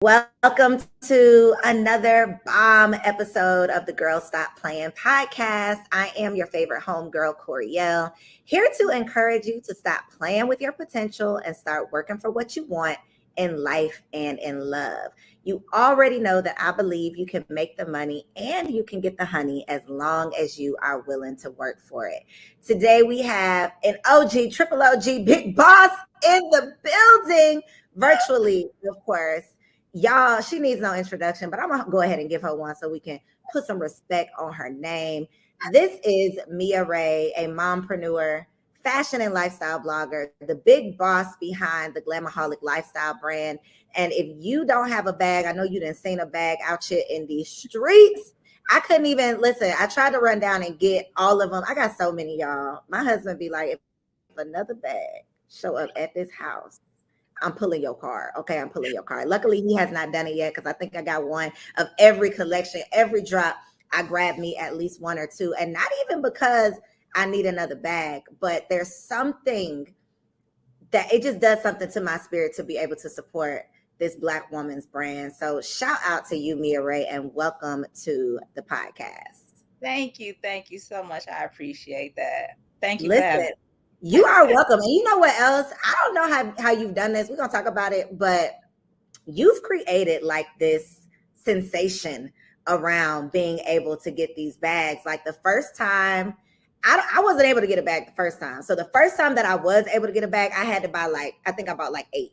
Welcome to another bomb episode of the Girl Stop Playing podcast. I am your favorite homegirl, Koereyelle, here to encourage you to stop playing with your potential and start working for what you want in life and in love. You already know that I believe you can make the money and you can get the honey as long as you are willing to work for it. Today we have an OG, triple OG, big boss in the building, virtually, of course. Y'all, she needs no introduction, but I'm gonna go ahead and give her one so we can put some respect on her name. This is Mia Ray, a mompreneur, fashion and lifestyle blogger, the big boss behind the Glamaholic lifestyle brand. And if you don't have a bag, I know you didn't seen a bag out here in these streets. I couldn't even listen. I tried to run down and get all of them. I got so many, y'all. My husband be like, if another bag show up at this house, I'm pulling your card. Okay, I'm pulling your card. Luckily, he has not done it yet because I think I got one of every collection, every drop. I grabbed me at least one or two. And not even because I need another bag, but there's something that it just does something to my spirit to be able to support this Black woman's brand. So shout out to you, Mia Ray, and welcome to the podcast. Thank you. Thank you so much. I appreciate that. Thank you for Listen, having me. you are welcome. And you know what else? I don't know how you've done this. We're going to talk about it, but you've created like this sensation around being able to get these bags. Like the first time, I wasn't able to get a bag the first time. So the first time that I was able to get a bag, I had to buy I think I bought like 8.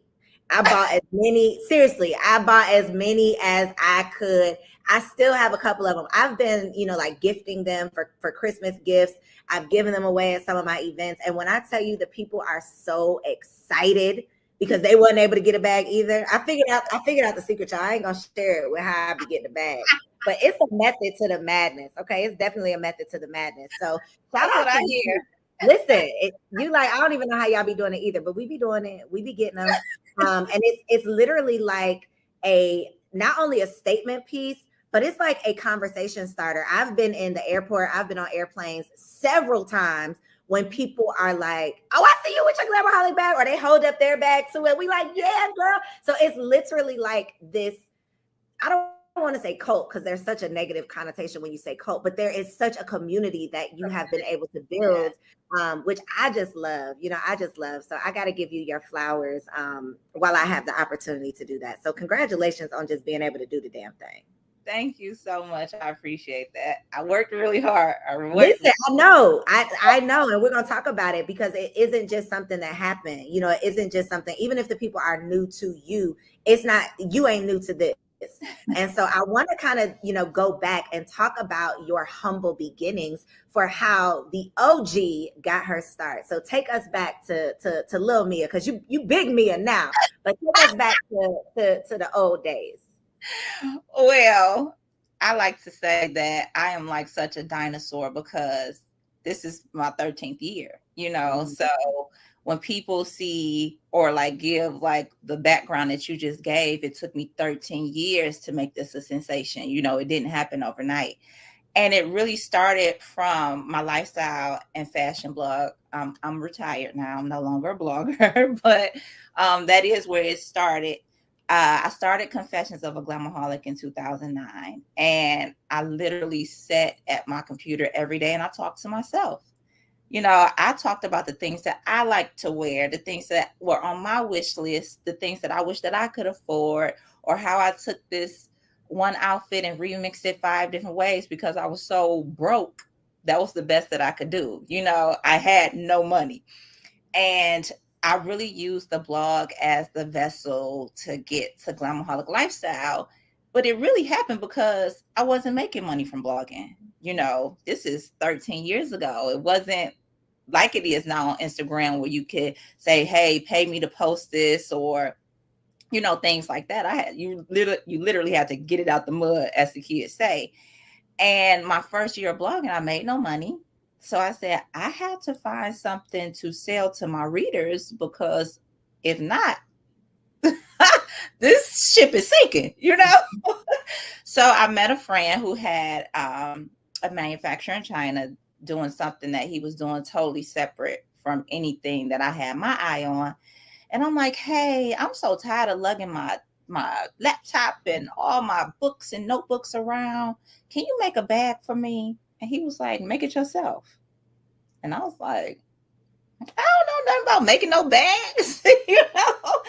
I bought as many, seriously, I bought as many as I could. I still have a couple of them. I've been, like gifting them for Christmas gifts. I've given them away at some of my events. And when I tell you the people are so excited because they wasn't able to get a bag either. I figured out the secret, y'all. I ain't gonna share it with how I be getting the bag. But it's a method to the madness. Okay. It's definitely a method to the madness. So shout out to you. Listen, you like, I don't even know how y'all be doing it either, but we be doing it. We be getting them. And it's literally like not only a statement piece, but it's like a conversation starter. I've been in the airport. I've been on airplanes several times when people are like, oh, I see you with your Glamaholic bag, or they hold up their bag to it. We like, yeah, girl. So it's literally like this, I don't want to say cult because there's such a negative connotation when you say cult, but there is such a community that you have been able to build, which I just love. I just love. So I got to give you your flowers while I have the opportunity to do that. So congratulations on just being able to do the damn thing. Thank you so much. I appreciate that. I worked really hard. Listen, I know, and we're gonna talk about it because it isn't just something that happened. It isn't just something. Even if the people are new to you, it's not. You ain't new to this. And so I want to kind of, go back and talk about your humble beginnings for how the OG got her start. So take us back to Lil Mia, because you big Mia now, but take us back to the old days. Well, I like to say that I am like such a dinosaur because this is my 13th year, Mm-hmm. So when people see or like give like the background that you just gave, it took me 13 years to make this a sensation. It didn't happen overnight. And it really started from my lifestyle and fashion blog. I'm retired now. I'm no longer a blogger, but that is where it started. I started Confessions of a Glamaholic in 2009, and I literally sat at my computer every day and I talked to myself. I talked about the things that I like to wear, the things that were on my wish list, the things that I wish that I could afford, or how I took this one outfit and remixed it 5 different ways because I was so broke. That was the best that I could do. I had no money. And I really used the blog as the vessel to get to Glamaholic lifestyle. But it really happened because I wasn't making money from blogging. This is 13 years ago. It wasn't like it is now on Instagram where you could say, hey, pay me to post this, or, things like that. You literally had to get it out the mud, as the kids say. And my first year of blogging, I made no money. So I said, I had to find something to sell to my readers, because if not, this ship is sinking, So I met a friend who had a manufacturer in China doing something that he was doing totally separate from anything that I had my eye on. And I'm like, hey, I'm so tired of lugging my my laptop and all my books and notebooks around. Can you make a bag for me? And he was like, make it yourself. And I was like, I don't know nothing about making no bags, you know.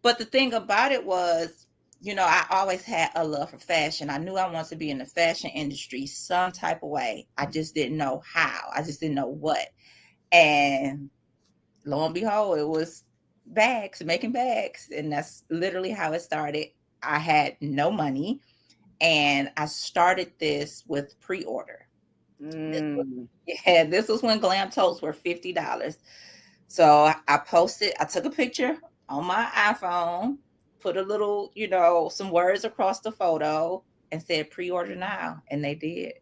But the thing about it was, you know, I always had a love for fashion. I knew I wanted to be in the fashion industry some type of way. I just didn't know how. I just didn't know what. And lo and behold, it was bags, making bags. And that's literally how it started. I had no money, and I started this with pre-order. This was when glam totes were $50. So I posted, I took a picture on my iPhone, put a little, you know, some words across the photo and said pre-order now. And they did.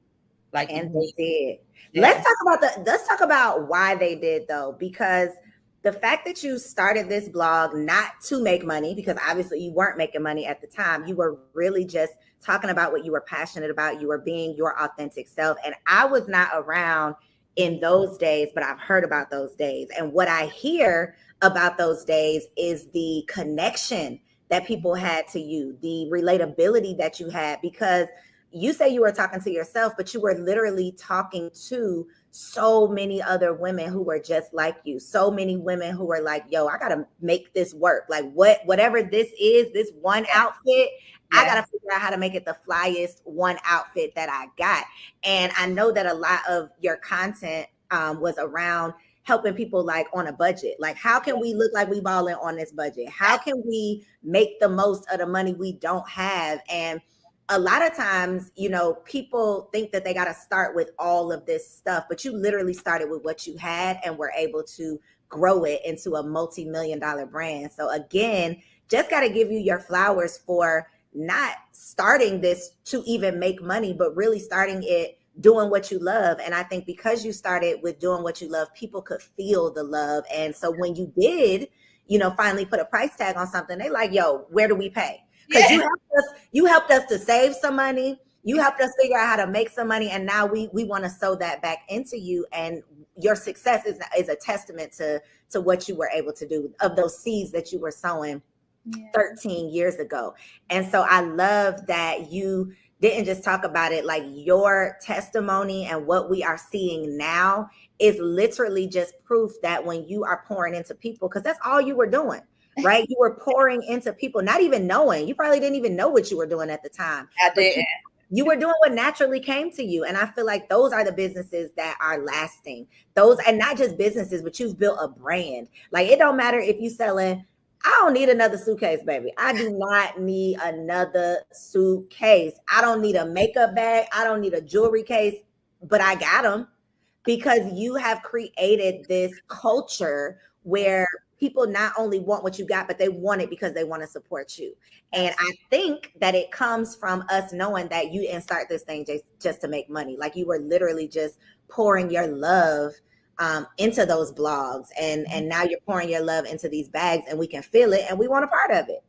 And they did. Yeah. Let's talk about why they did though, because the fact that you started this blog not to make money, because obviously you weren't making money at the time, you were really just talking about what you were passionate about. You were being your authentic self. And I was not around in those days, but I've heard about those days. And what I hear about those days is the connection that people had to you, the relatability that you had, because you say you were talking to yourself, but you were literally talking to so many other women who were just like you. So many women who were like, yo, I got to make this work. Like whatever this is, this one outfit, I got to figure out how to make it the flyest one outfit that I got. And I know that a lot of your content was around helping people like on a budget. Like, how can we look like we balling on this budget? How can we make the most of the money we don't have? And a lot of times, you know, people think that they got to start with all of this stuff, but you literally started with what you had and were able to grow it into a multi-million-dollar brand. So again, just got to give you your flowers for not starting this to even make money, but really starting it doing what you love. And I think because you started with doing what you love, people could feel the love. And so when you did, you know, finally put a price tag on something, they like, yo, where do we pay? Because you helped us to save some money. You helped us figure out how to make some money. And now we want to sow that back into you. And your success is a testament to what you were able to do, of those seeds that you were sowing 13 years ago. And so I love that you didn't just talk about it. Like, your testimony and what we are seeing now is literally just proof that when you are pouring into people, because that's all you were doing. Right? You were pouring into people, not even knowing. You probably didn't even know what you were doing at the time. I did. You were doing what naturally came to you. And I feel like those are the businesses that are lasting. Those, and not just businesses, but you've built a brand. Like, it don't matter if you selling, I don't need another suitcase, baby. I do not need another suitcase. I don't need a makeup bag. I don't need a jewelry case, but I got them because you have created this culture where people not only want what you got, but they want it because they want to support you. And I think that it comes from us knowing that you didn't start this thing just to make money. Like, you were literally just pouring your love into those blogs. And now you're pouring your love into these bags, and we can feel it and we want a part of it.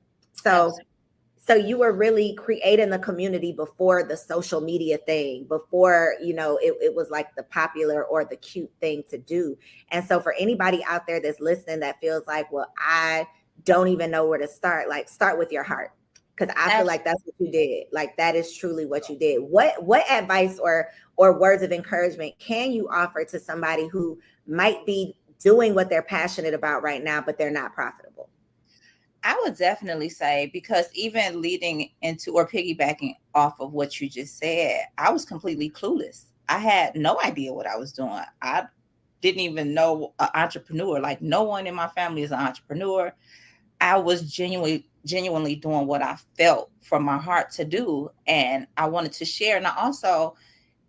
So you were really creating the community before the social media thing, before, you know, it was like the popular or the cute thing to do. And so for anybody out there that's listening that feels like, well, I don't even know where to start, like, start with your heart. Because I feel like that's what you did. Like, that is truly what you did. What advice or words of encouragement can you offer to somebody who might be doing what they're passionate about right now, but they're not profitable? I would definitely say, because even leading into or piggybacking off of what you just said, I was completely clueless. I had no idea what I was doing. I didn't even know an entrepreneur. Like, no one in my family is an entrepreneur. I was genuinely doing what I felt from my heart to do. And I wanted to share. And I also,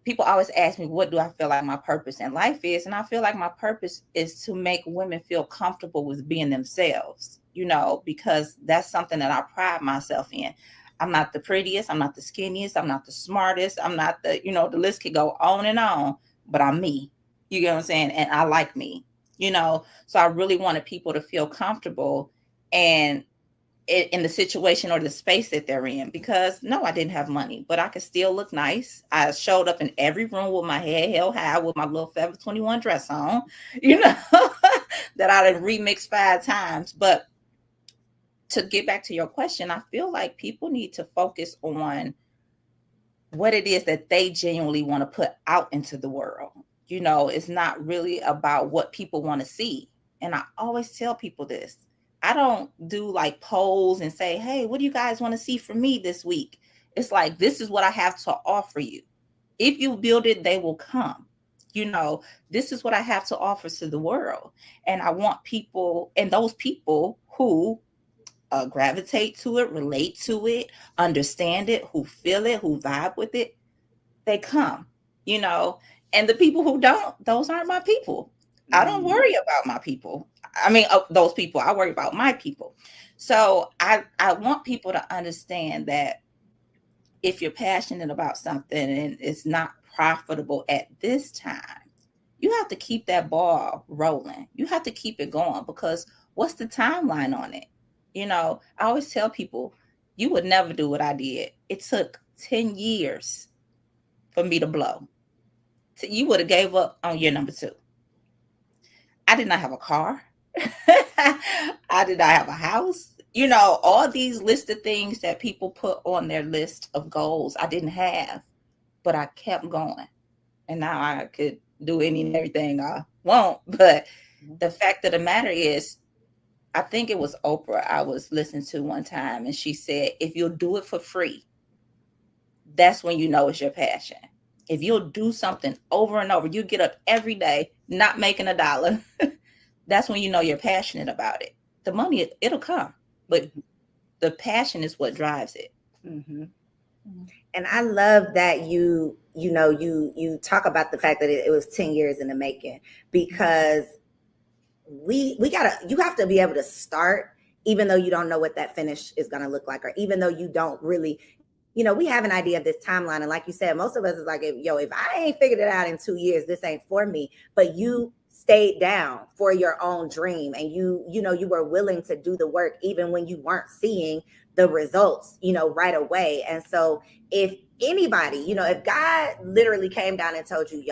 people always ask me, what do I feel like my purpose in life is? And I feel like my purpose is to make women feel comfortable with being themselves, you know, because that's something that I pride myself in. I'm not the prettiest. I'm not the skinniest. I'm not the smartest. I'm not the, you know, the list could go on, but I'm me. You get what I'm saying? And I like me, you know, so I really wanted people to feel comfortable and in the situation or the space that they're in, because no, I didn't have money, but I could still look nice. I showed up in every room with my head held high with my little Forever 21 dress on, you know, that I done remixed 5 times. But to get back to your question, I feel like people need to focus on what it is that they genuinely want to put out into the world. You know, it's not really about what people want to see. And I always tell people this. I don't do like polls and say, hey, what do you guys want to see from me this week? It's like, this is what I have to offer you. If you build it, they will come. You know, this is what I have to offer to the world. And I want people, and those people who gravitate to it, relate to it, understand it, who feel it, who vibe with it, they come, you know. And the people who don't, those aren't my people. I don't worry about my people. I mean, those people, I worry about my people. So I want people to understand that if you're passionate about something and it's not profitable at this time, you have to keep that ball rolling. You have to keep it going, because what's the timeline on it? You know, I always tell people, you would never do what I did. It took 10 years for me to blow. So you would have gave up on year number 2. I did not have a car. I did not have a house. You know, all these list of things that people put on their list of goals, I didn't have, but I kept going. And now I could do any and everything I want. But the fact of the matter is, I think it was Oprah I was listening to one time, and she said, if you'll do it for free, that's when you know it's your passion. If you'll do something over and over, you get up every day, not making a dollar, that's when you know you're passionate about it. The money, it'll come, but the passion is what drives it. Mm-hmm. And I love that you talk about the fact that it was 10 years in the making, because you have to be able to start, even though you don't know what that finish is going to look like, or even though you don't really, we have an idea of this timeline. And like you said, most of us is like, if I ain't figured it out in 2 years, this ain't for me. But you stayed down for your own dream, and you were willing to do the work even when you weren't seeing the results, right away. And so if anybody, if God literally came down and told you,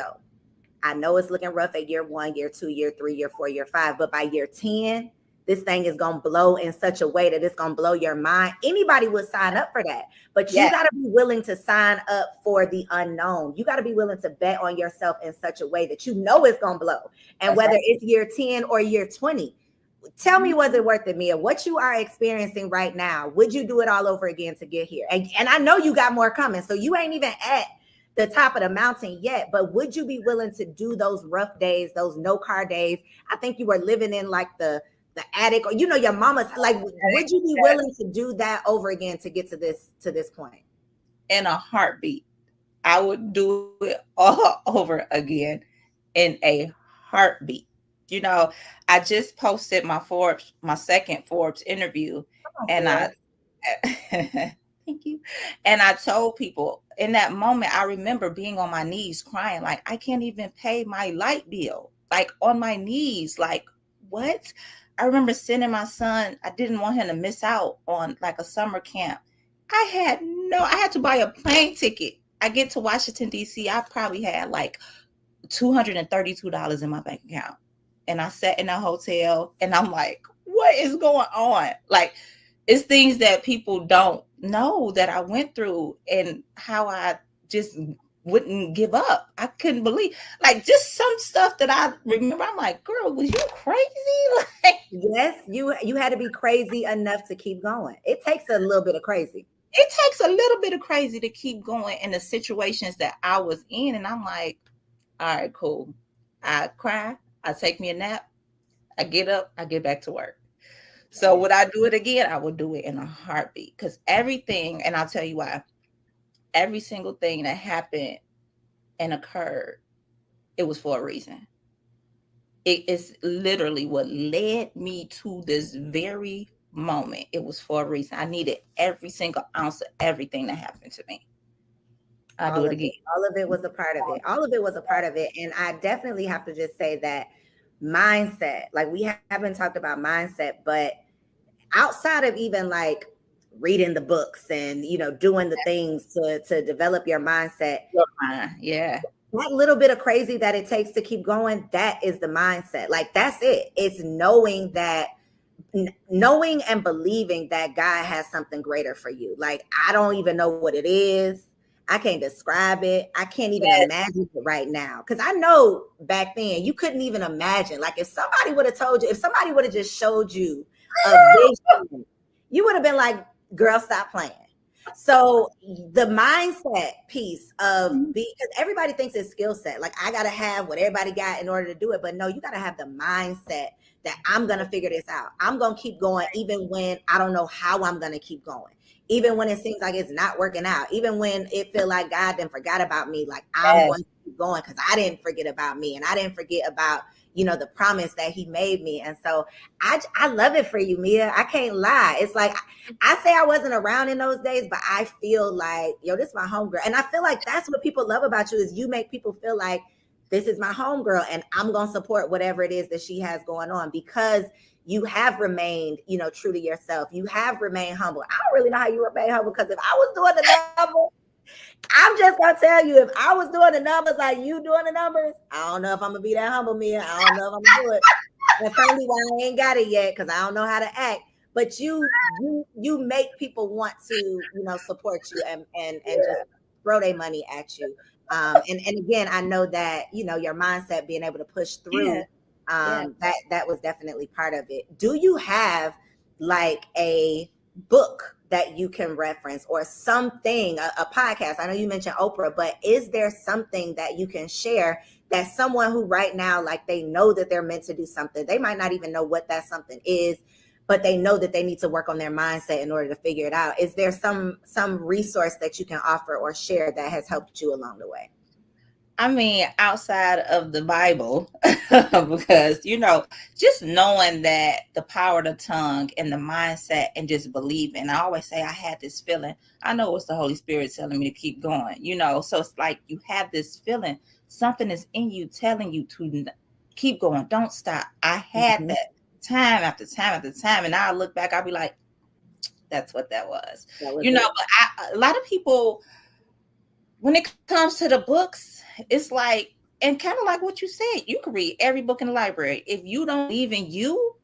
I know it's looking rough at year 1, year 2, year 3, year 4, year 5, but by year 10, this thing is going to blow in such a way that it's going to blow your mind. Anybody would sign up for that. But you got to be willing to sign up for the unknown. You got to be willing to bet on yourself in such a way that you know it's going to blow. And whether it's year 10 or year 20, tell me, was it worth it, Mia? What you are experiencing right now, would you do it all over again to get here? And I know you got more coming, so you ain't even at the top of the mountain yet, but would you be willing to do those rough days, those no car days? I think you were living in like the attic, or your mama's, like, would you be willing to do that over again to get to this point? In a heartbeat. I would do it all over again in a heartbeat. I just posted my second Forbes interview, and I thank you. And I told people in that moment, I remember being on my knees crying, like, I can't even pay my light bill, like on my knees, like, what? I remember sending my son, I didn't want him to miss out on like a summer camp. I had to buy a plane ticket. I get to Washington, D.C. I probably had like $232 in my bank account. And I sat in a hotel and I'm like, what is going on? Like, it's things that people don't know that I went through, and how I just wouldn't give up. I couldn't believe, like, just some stuff that I remember. I'm like, girl, was you crazy? Like, yes, you had to be crazy enough to keep going. It takes a little bit of crazy. It takes a little bit of crazy to keep going in the situations that I was in. And I'm like, all right, cool. I cry, I take me a nap, I get up, I get back to work. So would I do it again? I would do it in a heartbeat, because everything, and I'll tell you why, every single thing that happened and occurred, it was for a reason. It is literally what led me to this very moment. It was for a reason. I needed every single ounce of everything that happened to me. I'll do it again. All of it was a part of it. All of it was a part of it. And I definitely have to just say that mindset, like, we haven't talked about mindset, but outside of even like reading the books and, doing the things to develop your mindset. Yeah. That little bit of crazy that it takes to keep going, that is the mindset. Like, that's it. It's knowing that knowing and believing that God has something greater for you. Like, I don't even know what it is. I can't describe it. I can't even imagine it right now. Because I know back then you couldn't even imagine. Like, if somebody would have told you, if somebody would have just showed you a vision, you would have been like, girl, stop playing. So the mindset piece of because everybody thinks it's skill set. Like, I gotta have what everybody got in order to do it. But no, you gotta have the mindset that I'm gonna figure this out. I'm gonna keep going even when I don't know how I'm gonna keep going. Even when it seems like it's not working out, even when it feel like God then forgot about me, like I'm going to keep going because I didn't forget about me and I didn't forget about, you know, the promise that he made me. And so I love it for you, Mia. I can't lie. It's like, I say I wasn't around in those days, but I feel like, yo, this is my homegirl. And I feel like that's what people love about you is you make people feel like this is my homegirl and I'm going to support whatever it is that she has going on because you have remained, you know, true to yourself. You have remained humble. I don't really know how you remain humble because if I was doing the numbers, I'm just gonna tell you, if I was doing the numbers like you doing the numbers, I don't know if I'm gonna be that humble, Mia. I don't know if I'm gonna do it. That's probably why I ain't got it yet because I don't know how to act. But you make people want to, you know, support you and just throw their money at you. And again, I know that, you know, your mindset being able to push through. That was definitely part of it. Do you have like a book that you can reference or something, a podcast? I know you mentioned Oprah, but is there something that you can share that someone who right now, like they know that they're meant to do something, they might not even know what that something is, but they know that they need to work on their mindset in order to figure it out. Is there some resource that you can offer or share that has helped you along the way? I mean, outside of the Bible, because, you know, just knowing that the power of the tongue and the mindset and just believing. I always say I had this feeling. I know it's the Holy Spirit telling me to keep going, you know. So it's like you have this feeling. Something is in you telling you to keep going. Don't stop. I had that time after time after time. And I look back, I'll be like, that's what that was. You know, but a lot of people, when it comes to the books, it's like, and kind of like what you said, you can read every book in the library. If you don't believe in you,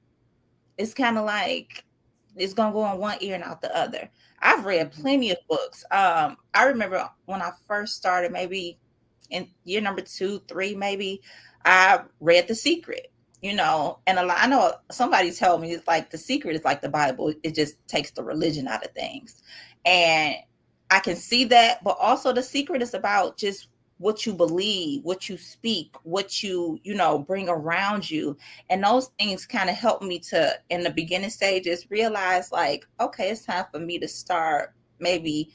it's kind of like it's gonna go on one ear and out the other. I've read plenty of books. I remember when I first started, maybe in year number 2, 3, maybe, I read The Secret, you know, and I know somebody told me it's like The Secret is like the Bible. It just takes the religion out of things. And I can see that, but also The Secret is about just what you believe, what you speak, what you know, bring around you. And those things kind of help me to, in the beginning stages, realize like, okay, it's time for me to start maybe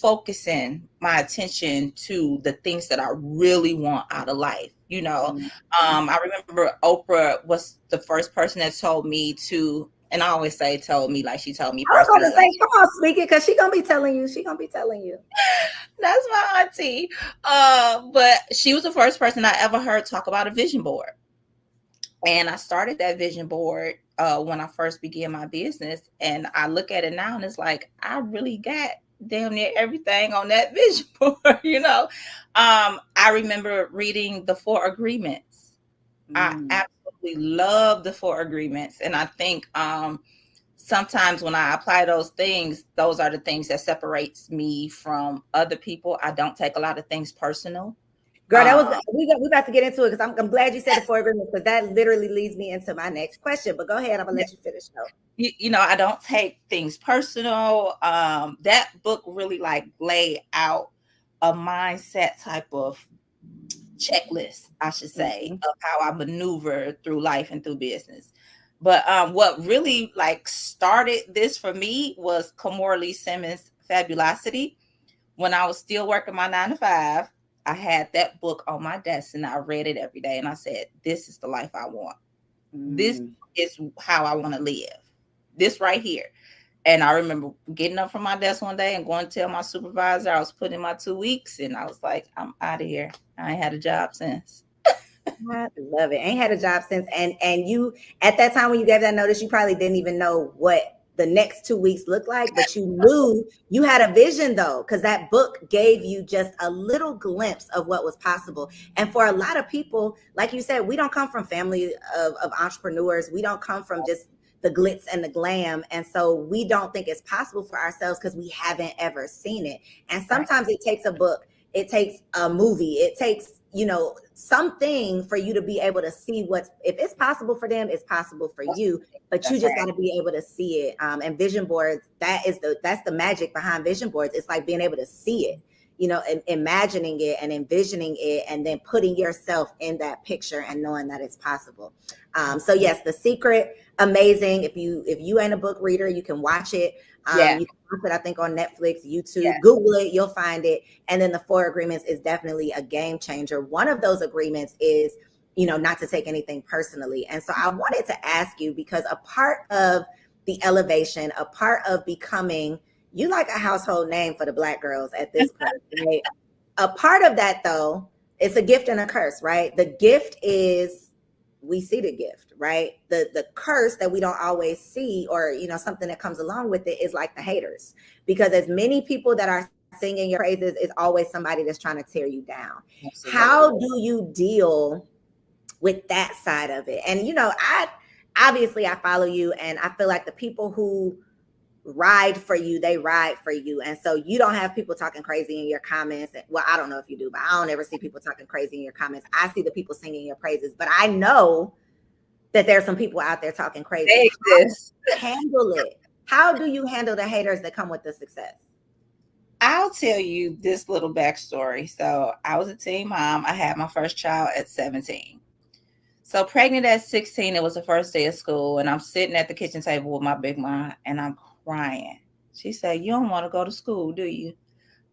focusing my attention to the things that I really want out of life. You know, I remember Oprah was the first person that told me to, and I always say told me, like she told me personally. I was going to say, come on, speak it, because she's going to be telling you. She's going to be telling you. That's my auntie. But she was the first person I ever heard talk about a vision board. And I started that vision board when I first began my business. And I look at it now and it's like, I really got damn near everything on that vision board, you know. I remember reading the 4 Agreements. I absolutely love the 4 Agreements. And I think sometimes when I apply those things, those are the things that separates me from other people. I don't take a lot of things personal. Girl, that was we about to get into it because I'm glad you said the 4 Agreements because that literally leads me into my next question. But go ahead, I'm gonna let you finish. Though. You know, I don't take things personal. That book really like lay out a mindset type of checklist, I should say, of how I maneuver through life and through business. But what really like started this for me was Koereyelle Simmons' Fabulosity. When I was still working my 9 to 5, I had that book on my desk and I read it every day. And I said, this is the life I want. This is how I want to live. This right here. And I remember getting up from my desk one day and going to tell my supervisor I was putting in my 2 weeks. And I was like, I'm out of here. I ain't had a job since. I love it. Ain't had a job since. And you, at that time when you gave that notice, you probably didn't even know what the next 2 weeks looked like, but you knew you had a vision though, because that book gave you just a little glimpse of what was possible. And for a lot of people, like you said, we don't come from family of entrepreneurs. We don't come from just the glitz and the glam. And so we don't think it's possible for ourselves because we haven't ever seen it. And sometimes it takes a book, it takes a movie, it takes, you know, something for you to be able to see what's, if it's possible for them, it's possible for you, but you just got to be able to see it. And vision boards, that's the magic behind vision boards. It's like being able to see it, you know, and imagining it and envisioning it, and then putting yourself in that picture and knowing that it's possible. So yes, The Secret, amazing. If you ain't a book reader, you can watch it. You can watch it, I think, on Netflix, YouTube, Google it, you'll find it. And then The 4 Agreements is definitely a game changer. One of those agreements is, you know, not to take anything personally. And so I wanted to ask you, because a part of the elevation, a part of becoming, you like a household name for the Black girls at this point, right? A part of that, though, it's a gift and a curse, right? The gift is, we see the gift, right? The curse that we don't always see, or, you know, something that comes along with it, is like the haters. Because as many people that are singing your praises, it's always somebody that's trying to tear you down. Absolutely. How do you deal with that side of it? And, you know, I follow you, and I feel like the people who ride for you, they ride for you. And so you don't have people talking crazy in your comments. Well, I don't know if you do, but I don't ever see people talking crazy in your comments. I see the people singing your praises, but I know that there's some people out there talking crazy. They exist. Handle it. How do you handle the haters that come with the success? I'll tell you this little backstory. So I was a teen mom. I had my first child at 17. So pregnant at 16, it was the first day of school, and I'm sitting at the kitchen table with my big mom, and I'm crying. She said, "You don't want to go to school, do you?"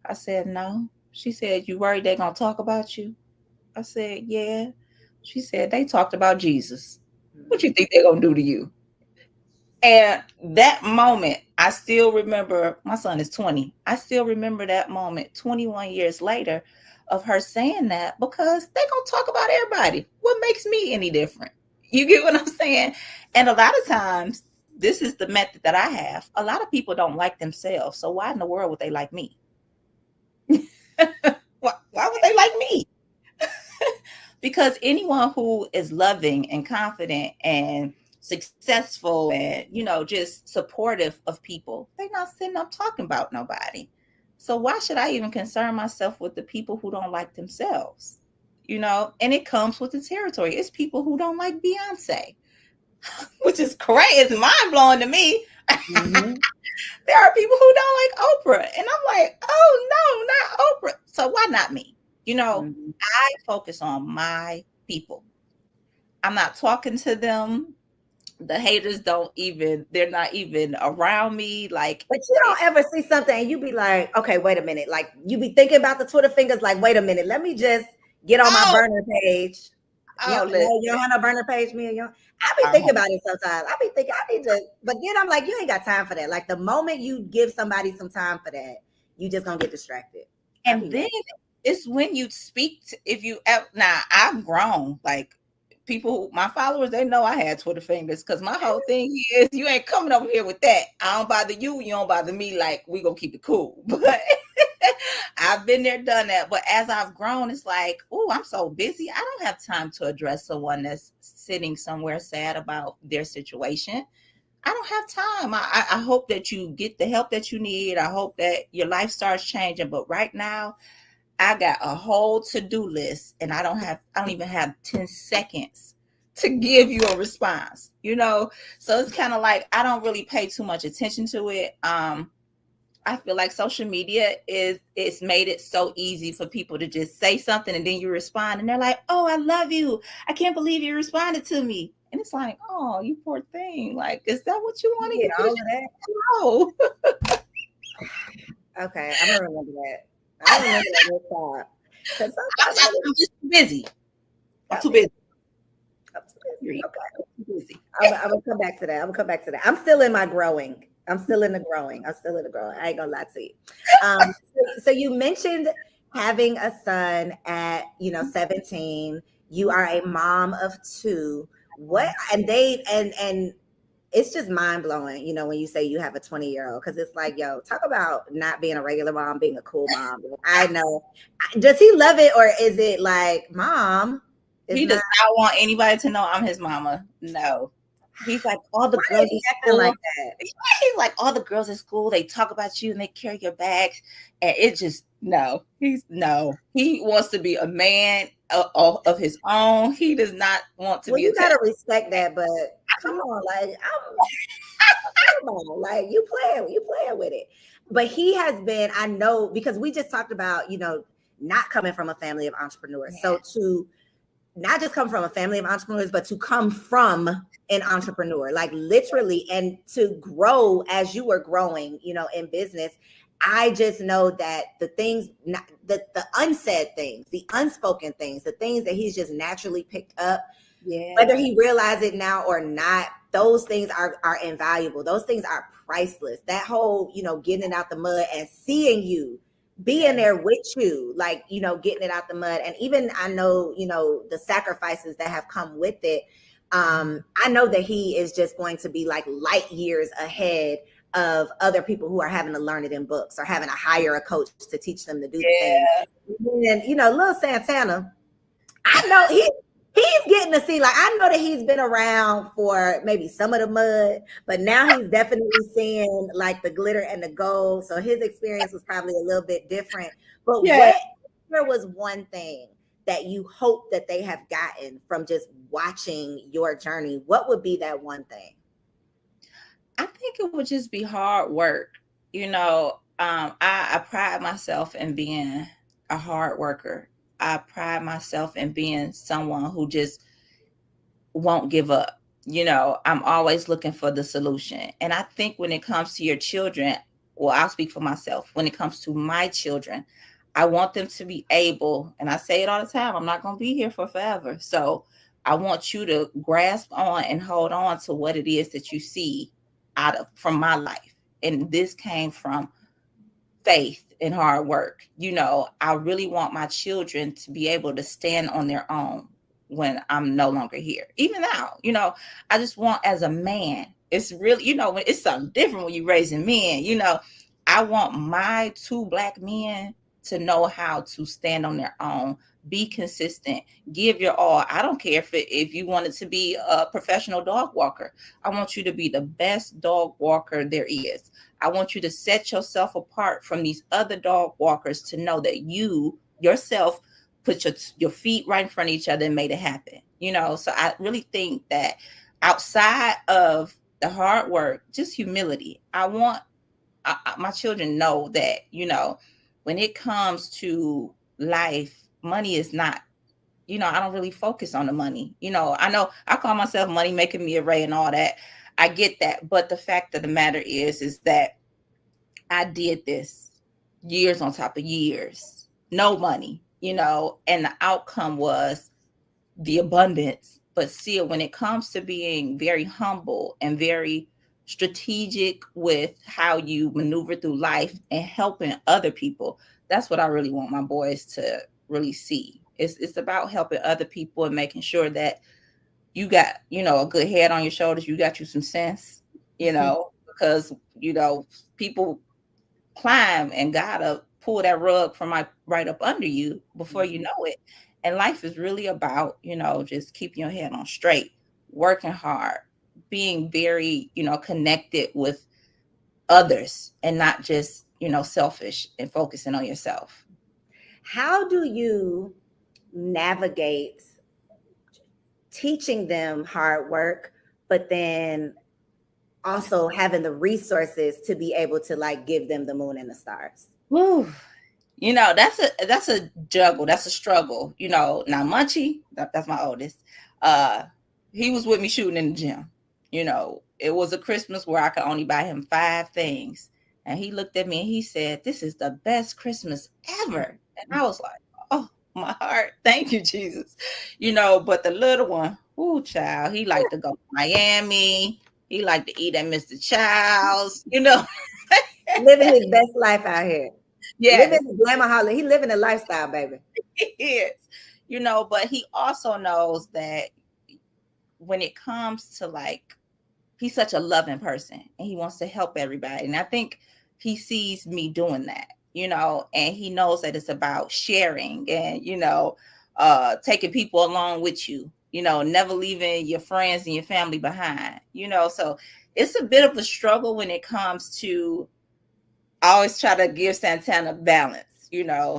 I said, "No." She said, "You worried they're going to talk about you?" I said, "Yeah." She said, "They talked about Jesus. What you think they're going to do to you?" And that moment, I still remember, my son is 20. I still remember that moment 21 years later of her saying that, because they're going to talk about everybody. What makes me any different? You get what I'm saying? And a lot of times, this is the method that I have. A lot of people don't like themselves. So why in the world would they like me? Why would they like me? Because anyone who is loving and confident and successful and, you know, just supportive of people, they're not sitting up talking about nobody. So why should I even concern myself with the people who don't like themselves? You know, and it comes with the territory. It's people who don't like Beyonce, which is crazy. It's mind blowing to me. Mm-hmm. There are people who don't like Oprah, and I'm like, oh no, not Oprah. So why not me? You know, mm-hmm. I focus on my people. I'm not talking to them. The haters they're not even around me. Like, but you don't ever see something and you be like, okay, wait a minute. Like, you be thinking about the Twitter fingers, like, wait a minute, let me just get on my burner page. You don't have no burner page, me and you. I be thinking about it sometimes. I be thinking I need to, but then I'm like, you ain't got time for that. Like, the moment you give somebody some time for that, you just gonna get distracted. And then it's when you speak now I've grown. Like, people, my followers, they know I had Twitter fingers, because my whole thing is, you ain't coming over here with that. I don't bother you, you don't bother me. Like, we gonna keep it cool. But I've been there, done that. But as I've grown, it's like, oh, I'm so busy. I don't have time to address someone that's sitting somewhere sad about their situation. I don't have time. I hope that you get the help that you need. I hope that your life starts changing. But right now, I got a whole to-do list, and I don't even have 10 seconds to give you a response, you know? So it's kind of like, I don't really pay too much attention to it. I feel like social media it's made it so easy for people to just say something and then you respond and they're like, "Oh, I love you. I can't believe you responded to me." And it's like, "Oh, you poor thing. Like, is that what you want to get? All of that? No. Okay, I'm gonna remember that. I don't remember that I'm just busy. I'm too busy. Okay. I'm too busy. I'm gonna come back to that. I'm still in my growing. I'm still in the growing. I ain't gonna lie to you. So you mentioned having a son at 17. You are a mom of 2. What and it's just mind blowing, when you say you have a 20-year-old, because it's like, yo, talk about not being a regular mom, being a cool mom. I know. Does he love it, or is it like, Mom? He does not want anybody to know I'm his mama. No. He's like, all the Why girls is he at acting school. like that? He's like, all the girls at school, they talk about you and they carry your bags. And it just, no. He wants to be a man of his own. He does not want to Well, be you attached. gotta respect that, but come on, like come on, like you playing with it. But he has been, I know, because we just talked about, not coming from a family of entrepreneurs. Yeah. So to not just come from a family of entrepreneurs, but to come from an entrepreneur, like literally, and to grow as you were growing, in business. I just know that the things, the unsaid things, the unspoken things, the things that he's just naturally picked up, whether he realized it now or not, those things are invaluable. Those things are priceless. That whole, getting out the mud and seeing you, being there with you, like, getting it out the mud. And even I know, the sacrifices that have come with it. I know that he is just going to be like light years ahead of other people who are having to learn it in books or having to hire a coach to teach them to do things. And, little Santana, I know he's getting to see, like, I know that he's been around for maybe some of the mud, but now he's definitely seeing like the glitter and the gold. So his experience was probably a little bit different. But what there was one thing that you hope that they have gotten from just watching your journey, what would be that one thing? I think it would just be hard work. I pride myself in being a hard worker. I pride myself in being someone who just won't give up. I'm always looking for the solution. And I think when it comes to your children, well, I'll speak for myself. When it comes to my children, I want them to be able, and I say it all the time, I'm not going to be here for forever. So I want you to grasp on and hold on to what it is that you see from my life. And this came from faith and hard work. I really want my children to be able to stand on their own when I'm no longer here. Even now, I just want, as a man, it's really, it's something different when you're raising men. I want my 2 Black men to know how to stand on their own, be consistent, give your all. I don't care if you wanted to be a professional dog walker. I want you to be the best dog walker there is. I want you to set yourself apart from these other dog walkers to know that you yourself put your feet right in front of each other and made it happen. So I really think that outside of the hard work, just humility. I want my children know that, when it comes to life, money is not, I don't really focus on the money. I know I call myself money making me a Ray and all that. I get that. But the fact of the matter is that I did this years on top of years, no money, and the outcome was the abundance. But still, when it comes to being very humble and very strategic with how you maneuver through life and helping other people, that's what I really want my boys to really see. It's about helping other people and making sure that you got, a good head on your shoulders. You got you some sense, because, people climb and gotta pull that rug from right up under you before you know it. And life is really about, just keeping your head on straight, working hard, being very, connected with others and not just, selfish and focusing on yourself. How do you navigate teaching them hard work, but then also having the resources to be able to like give them the moon and the stars? Woo. That's a juggle. That's a struggle. Now Munchie, that's my oldest. He was with me shooting in the gym. It was a Christmas where I could only buy him 5 things. And he looked at me and he said, "This is the best Christmas ever." And I was like, "Oh, my heart. Thank you, Jesus." But the little one, ooh, child, he liked to go to Miami. He liked to eat at Mr. Child's, Living his best life out here. Yes. Living the Glamaholic. He living a lifestyle, baby. He is. But he also knows that when it comes to like, he's such a loving person and he wants to help everybody. And I think he sees me doing that, and he knows that it's about sharing and, taking people along with you. never leaving your friends and your family behind, so it's a bit of a struggle when it comes to, I always try to give Santana balance,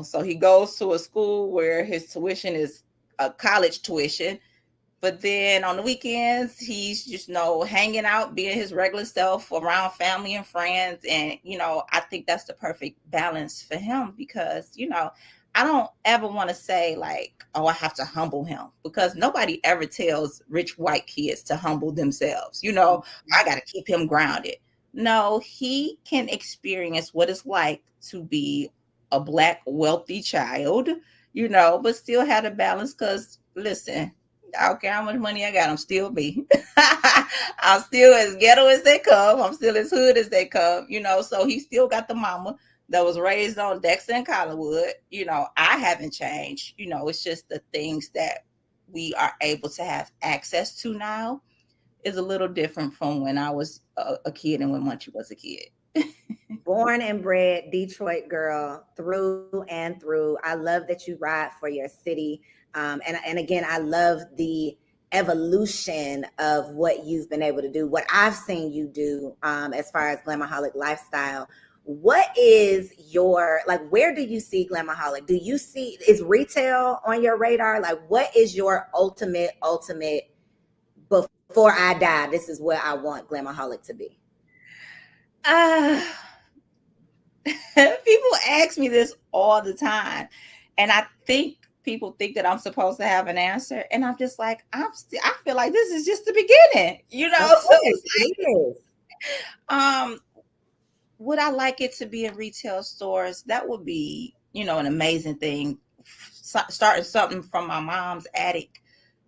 so he goes to a school where his tuition is a college tuition. But then on the weekends, he's just, hanging out, being his regular self around family and friends. And, I think that's the perfect balance for him because, I don't ever want to say like, oh, I have to humble him, because nobody ever tells rich white kids to humble themselves. I got to keep him grounded. No, he can experience what it's like to be a Black wealthy child, but still have a balance. Because listen, I don't care how much money I got, I'm still me. I'm still as ghetto as they come. I'm still as hood as they come, so he still got the mama that was raised on Dexter and Collinwood. I haven't changed. It's just the things that we are able to have access to now is a little different from when I was a kid and when Munchie was a kid. Born and bred Detroit girl through and through. I love that you ride for your city. And again, I love the evolution of what you've been able to do, what I've seen you do as far as Glamaholic lifestyle. What is your, like, where do you see Glamaholic? Do you see, is retail on your radar? Like, what is your ultimate, before I die, this is what I want Glamaholic to be? People ask me this all the time, and I think people think that I'm supposed to have an answer, and I'm just like, I feel like this is just the beginning, So it's like, would I like it to be in retail stores? That would be, an amazing thing. Starting something from my mom's attic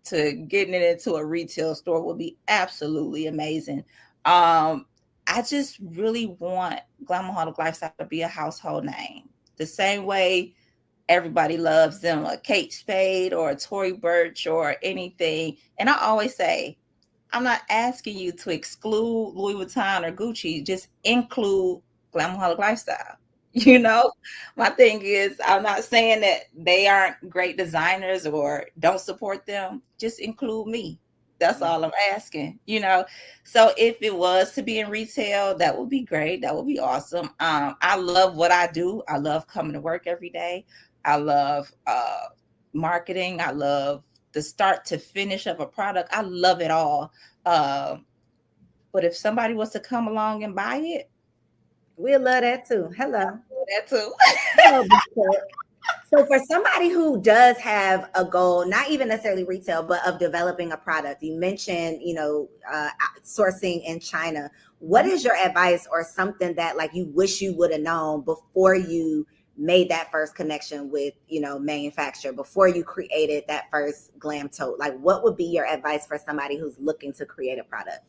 to getting it into a retail store would be absolutely amazing. I just really want Glamaholic Lifestyle to be a household name, the same way everybody loves them, a Kate Spade or a Tory Burch or anything. And I always say, I'm not asking you to exclude Louis Vuitton or Gucci, just include Glamaholic Lifestyle. My thing is, I'm not saying that they aren't great designers or don't support them. Just include me. That's all I'm asking, So if it was to be in retail, that would be great. That would be awesome. I love what I do. I love coming to work every day. I love marketing. I love the start to finish of a product. I love it all. But if somebody was to come along and buy it, we'll love that too. Hello. That too. So for somebody who does have a goal, not even necessarily retail, but of developing a product, you mentioned, sourcing in China. What is your advice or something that like you wish you would have known before you made that first connection with, manufacturer, before you created that first glam tote? Like, what would be your advice for somebody who's looking to create a product?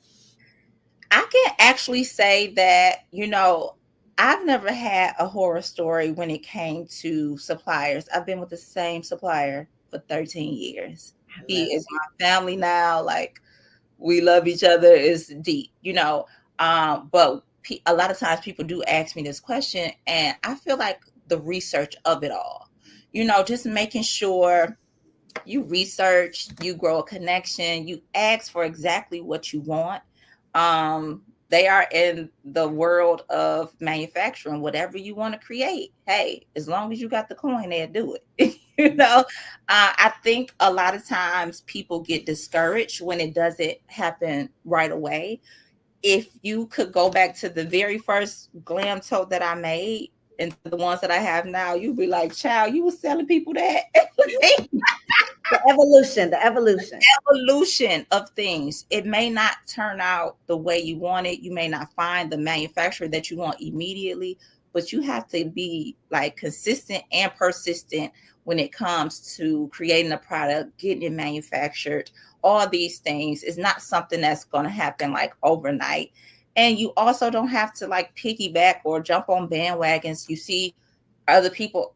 I can actually say that, I've never had a horror story when it came to suppliers. I've been with the same supplier for 13 years. He is my family now. Like, we love each other. It's deep, but a lot of times people do ask me this question, and I feel like the research of it all, just making sure you research, you grow a connection, you ask for exactly what you want. They are in the world of manufacturing. Whatever you want to create, hey, as long as you got the coin, they'll do it. I think a lot of times people get discouraged when it doesn't happen right away. If you could go back to the very first glam tote that I made and the ones that I have now, you'd be like, child, you were selling people that. The evolution of things. It may not turn out the way you want it. You may not find the manufacturer that you want immediately, but you have to be like consistent and persistent when it comes to creating a product, getting it manufactured. All these things is not something that's going to happen like overnight. And you also don't have to like piggyback or jump on bandwagons. You see other people.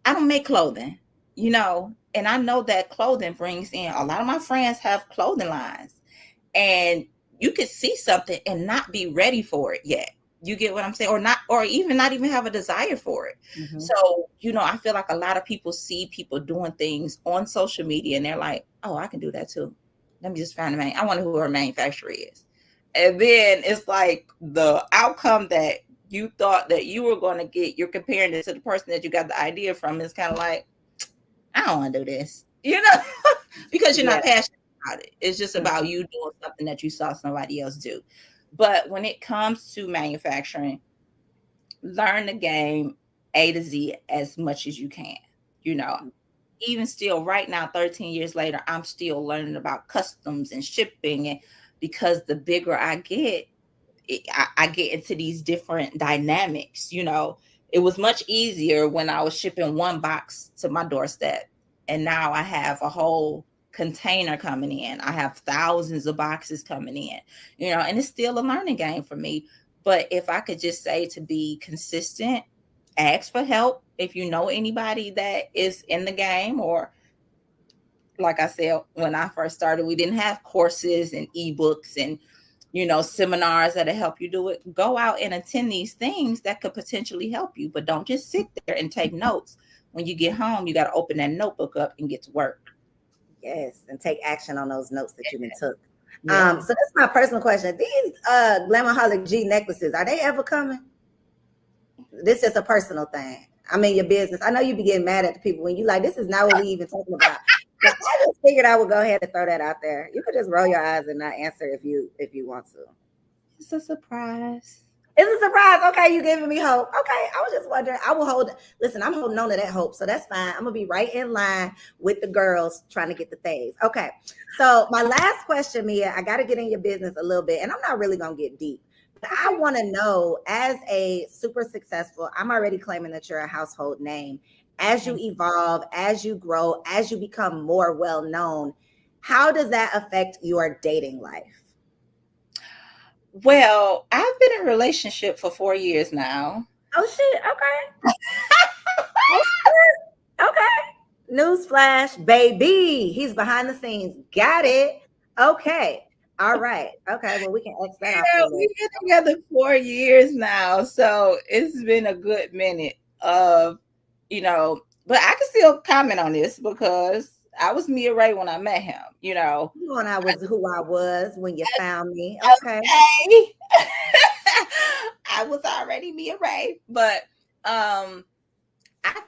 I don't make clothing, and I know that clothing brings in, a lot of my friends have clothing lines, and you could see something and not be ready for it yet. You get what I'm saying? Or not, or even not even have a desire for it. Mm-hmm. So, I feel like a lot of people see people doing things on social media and they're like, oh, I can do that too. Let me just find I wonder who her manufacturer is. And then it's like the outcome that you thought that you were going to get, you're comparing it to the person that you got the idea from. It's kind of like, I don't want to do this, because you're not passionate about it. It's just about you doing something that you saw somebody else do. But when it comes to manufacturing, learn the game A to Z as much as you can. Even still right now, 13 years later, I'm still learning about customs and shipping. And because the bigger I get, I get into these different dynamics. It was much easier when I was shipping one box to my doorstep. And now I have a whole container coming in. I have thousands of boxes coming in, and it's still a learning game for me. But if I could just say to be consistent, ask for help if you know anybody that is in the game, or like I said, when I first started, we didn't have courses and ebooks and seminars that'll help you do it. Go out and attend these things that could potentially help you, but don't just sit there and take notes. When you get home, you got to open that notebook up and get to work. Yes, and take action on those notes that you been took. Yeah. So that's my personal question. These Glamaholic G necklaces, are they ever coming? This is a personal thing. I mean, your business. I know you be getting mad at the people when you like, this is not what we even talking about. But I just figured I would go ahead and throw that out there. You could just roll your eyes and not answer if you want to. It's a surprise. It's a surprise. Okay, you giving me hope. Okay, I was just wondering. I will listen, I'm holding on to that hope, so that's fine. I'm gonna be right in line with the girls trying to get the things. Okay, so my last question, Mia, I got to get in your business a little bit, and I'm not really gonna get deep. But I want to know, as a super successful, I'm already claiming that you're a household name. As you evolve, as you grow, as you become more well-known, how does that affect your dating life? Well, I've been in a relationship for 4 years now. Oh, shit. Okay. Okay. Newsflash, baby. He's behind the scenes. Got it. Okay. All right. Okay. Well, we can X that off. We've been together 4 years now. So it's been a good minute of, but I can still comment on this because I was Mia Ray when I met him, When I was who I was when you found me. Okay. I was already Mia Ray. But I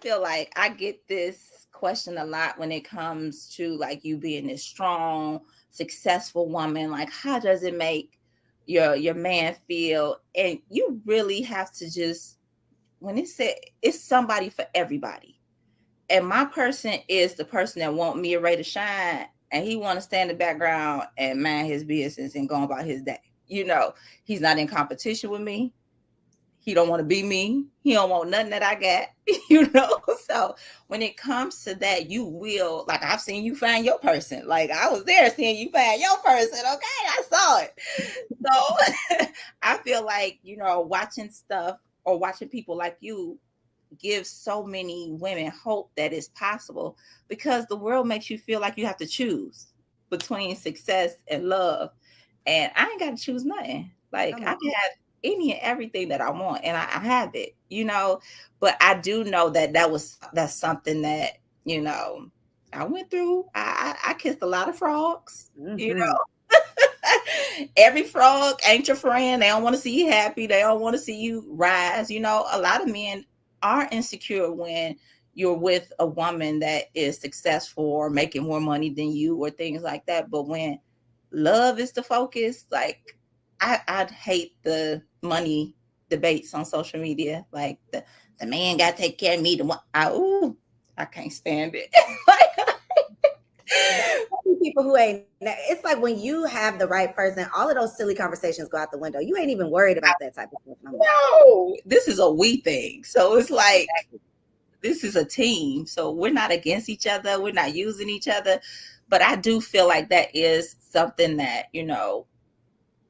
feel like I get this question a lot when it comes to like you being this strong, successful woman. Like, how does it make your man feel? And you really have to just, when it said it's somebody for everybody. And my person is the person that want Mia Ray to shine, and he want to stand in the background and mind his business and go about his day. He's not in competition with me. He don't want to be me. He don't want nothing that I got, So when it comes to that, you will, like, I've seen you find your person. Like, I was there seeing you find your person. Okay, I saw it. So I feel like, watching stuff or watching people like you gives so many women hope that it's possible, because the world makes you feel like you have to choose between success and love. And I ain't got to choose nothing. Like, I can have any and everything that I want, and I have it, but I do know that's something that, I went through. I kissed a lot of frogs, Every frog ain't your friend. They don't want to see you happy. They don't want to see you rise. A lot of men are insecure when you're with a woman that is successful or making more money than you or things like that. But when love is the focus, like, I'd hate the money debates on social media. Like, the man got to take care of me. I can't stand it. People who ain't, it's like when you have the right person, all of those silly conversations go out the window. You ain't even worried about that type of stuff. No, this is a we thing. So it's like, this is a team. So we're not against each other. We're not using each other. But I do feel like that is something that,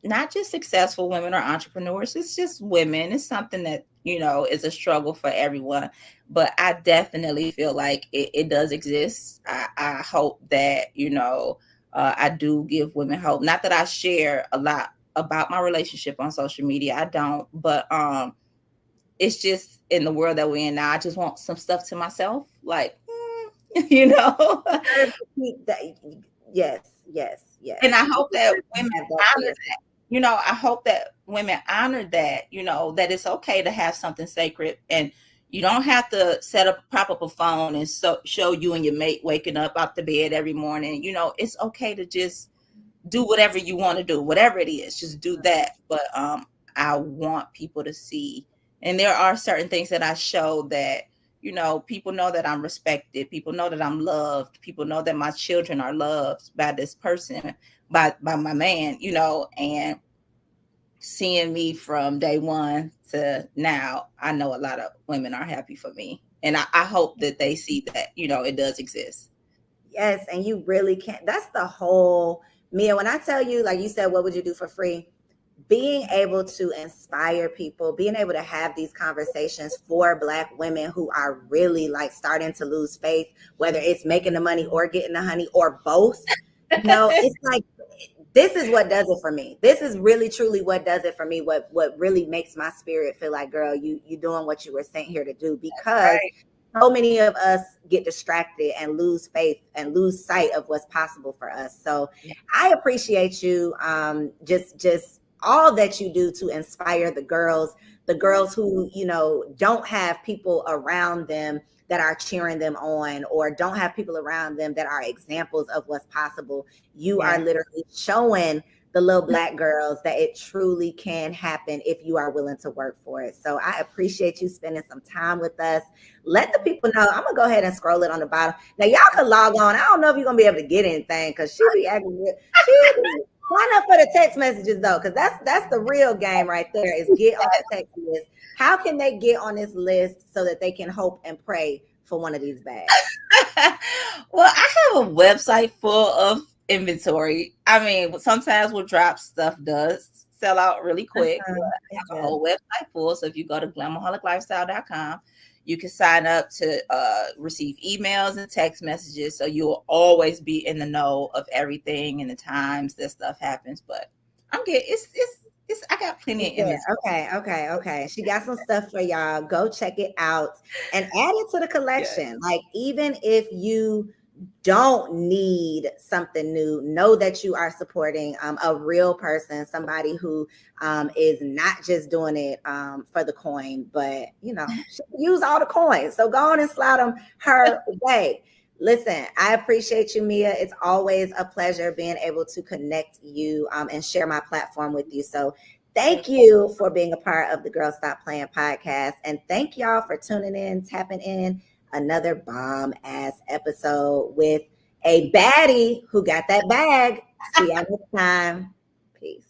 not just successful women or entrepreneurs, it's just women. It's something that, is a struggle for everyone. But I definitely feel like it does exist. I hope that, I do give women hope. Not that I share a lot about my relationship on social media. I don't, but it's just in the world that we're in now. I just want some stuff to myself, like you know. Yes. And I hope that women Have that honor that. You know, I hope that women honor that, you know, that it's okay to have something sacred, and you don't have to prop up a phone and show you and your mate waking up out the bed every morning. You know, it's okay to just do whatever you want to do, whatever it is, just do that. But I want people to see, and there are certain things that I show that, you know, people know that I'm respected, people know that I'm loved, people know that my children are loved by this person, by my man, you know. And seeing me from day one to now, I know a lot of women are happy for me, and I hope that they see that, you know, it does exist. Yes, and you really can't. That's the whole, Mia, when I tell you, like you said, what would you do for free? Being able to inspire people, being able to have these conversations for Black women who are really like starting to lose faith, whether it's making the money or getting the honey or both. You know, it's like, this is what does it for me. This is really truly what does it for me. What really makes my spirit feel like, girl, you doing what you were sent here to do, because so many of us get distracted and lose faith and lose sight of what's possible for us. So I appreciate you, just all that you do to inspire the girls who, you know, don't have people around them that are cheering them on, or don't have people around them that are examples of what's possible. You are literally showing the little Black girls that it truly can happen if you are willing to work for it. So I appreciate you spending some time with us. Let the people know. I'm gonna go ahead and scroll it on the bottom. Now y'all can log on. I don't know if you're gonna be able to get anything, because she'll be acting. Sign up for the text messages though, because that's the real game right there, is get on the text list. How can they get on this list so that they can hope and pray for one of these bags? Well, I have a website full of inventory. I mean, sometimes we'll drop stuff does sell out really quick. I have a whole website full. So if you go to glamaholiclifestyle.com, you can sign up to receive emails and text messages, so you'll always be in the know of everything and the times that stuff happens. But I'm good. It's I got plenty of inventory. Okay. She got some stuff for y'all. Go check it out and add it to the collection. Like, even if you don't need something new, know that you are supporting a real person, somebody who is not just doing it for the coin, but, you know, she can use all the coins. So go on and slide them her way. Listen, I appreciate you, Mia. It's always a pleasure being able to connect you and share my platform with you. So thank you for being a part of the Girl Stop Playing podcast. And thank y'all for tuning in, tapping in. Another bomb ass episode with a baddie who got that bag. See y'all next time. Peace.